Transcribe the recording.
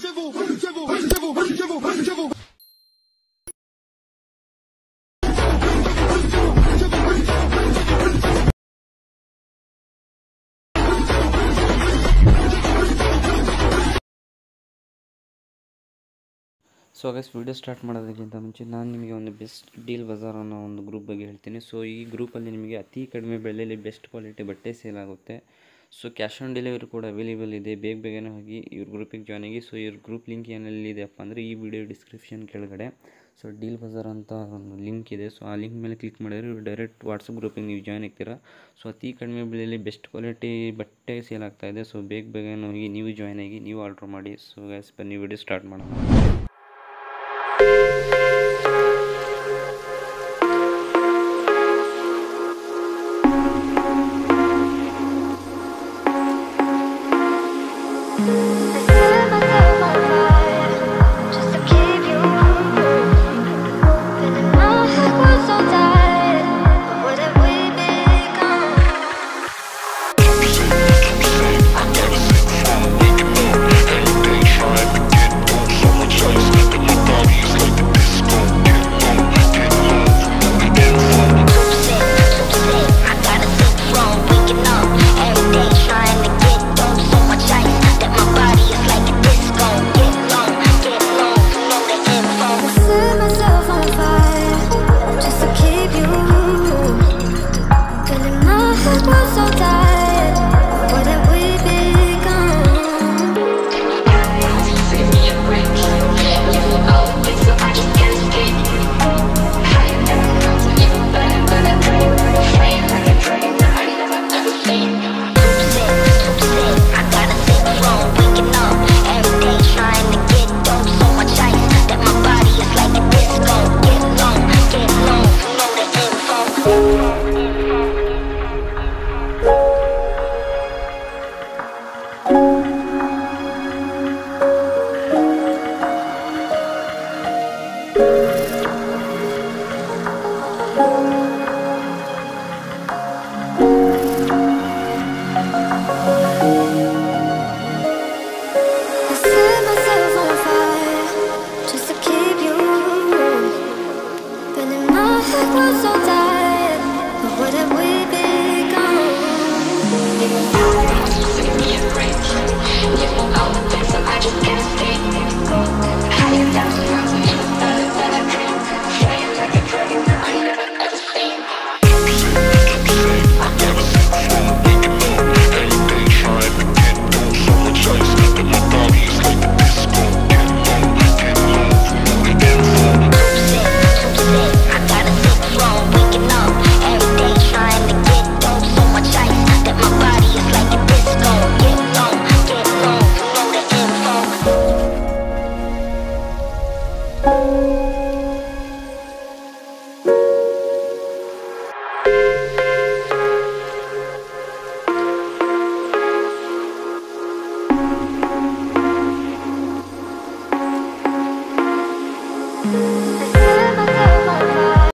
So guys, video start ಮಾಡೋದಕ್ಕಿಂತ ಮುಂಚೆ ನಾನು ನಿಮಗೆ ಒಂದು ಬೆಸ್ಟ್ ಡೀಲ್ ಬಜಾರ್ ಅನ್ನೋ ಒಂದು ಗ್ರೂಪ್ ಬಗ್ಗೆ ಹೇಳ್ತೀನಿ. ಸೊ ಈ ಗ್ರೂಪಲ್ಲಿ ನಿಮಗೆ ಅತಿ ಕಡಿಮೆ ಬೆಲೆಯಲ್ಲಿ ಬೆಸ್ಟ್ ಕ್ವಾಲಿಟಿ ಬಟ್ಟೆ ಸೇಲ್ ಆಗುತ್ತೆ. ಸೊ ಕ್ಯಾಶ್ ಆನ್ ಡೆಲಿವರಿ ಕೂಡ ಅವೈಲೇಬಲ್ ಇದೆ. ಬೇಗನೆ ಹೋಗಿ ಇವ್ರ ಗ್ರೂಪಿಗೆ ಜಾಯ್ನ್ ಆಗಿ. ಸೊ ಇವ್ರ ಗ್ರೂಪ್ ಲಿಂಕ್ ಏನೆಲ್ಲಿದೆಯಪ್ಪ ಅಂದರೆ ಈ ವಿಡಿಯೋ ಡಿಸ್ಕ್ರಿಪ್ಷನ್ ಕೆಳಗಡೆ ಸೊ ಡೀಲ್ ಬಜಾರ್ ಅಂತ ಒಂದು ಲಿಂಕ್ ಇದೆ. ಸೊ ಆ ಲಿಂಕ್ ಮೇಲೆ ಕ್ಲಿಕ್ ಮಾಡಿದ್ರೆ ಇವ್ರು ಡೈರೆಕ್ಟ್ ವಾಟ್ಸಪ್ ಗ್ರೂಪಿಗೆ ನೀವು ಜಾಯ್ನ್ ಆಗ್ತೀರಾ. ಸೊ ಅತಿ ಕಡಿಮೆ ಬೆಲೆಯಲ್ಲಿ ಬೆಸ್ಟ್ ಕ್ವಾಲಿಟಿ ಬಟ್ಟೆ ಸೇಲ್ ಆಗ್ತಾಯಿದೆ. ಸೊ ಬೇಗನೆ ಹೋಗಿ ನೀವು ಜಾಯ್ನ್ ಆಗಿ ನೀವು ಆರ್ಡ್ರ್ ಮಾಡಿ. ಸೊ ಗೈಸ್, ಬನ್ನಿ ವಿಡಿಯೋ ಸ್ಟಾರ್ಟ್ ಮಾಡೋಣ.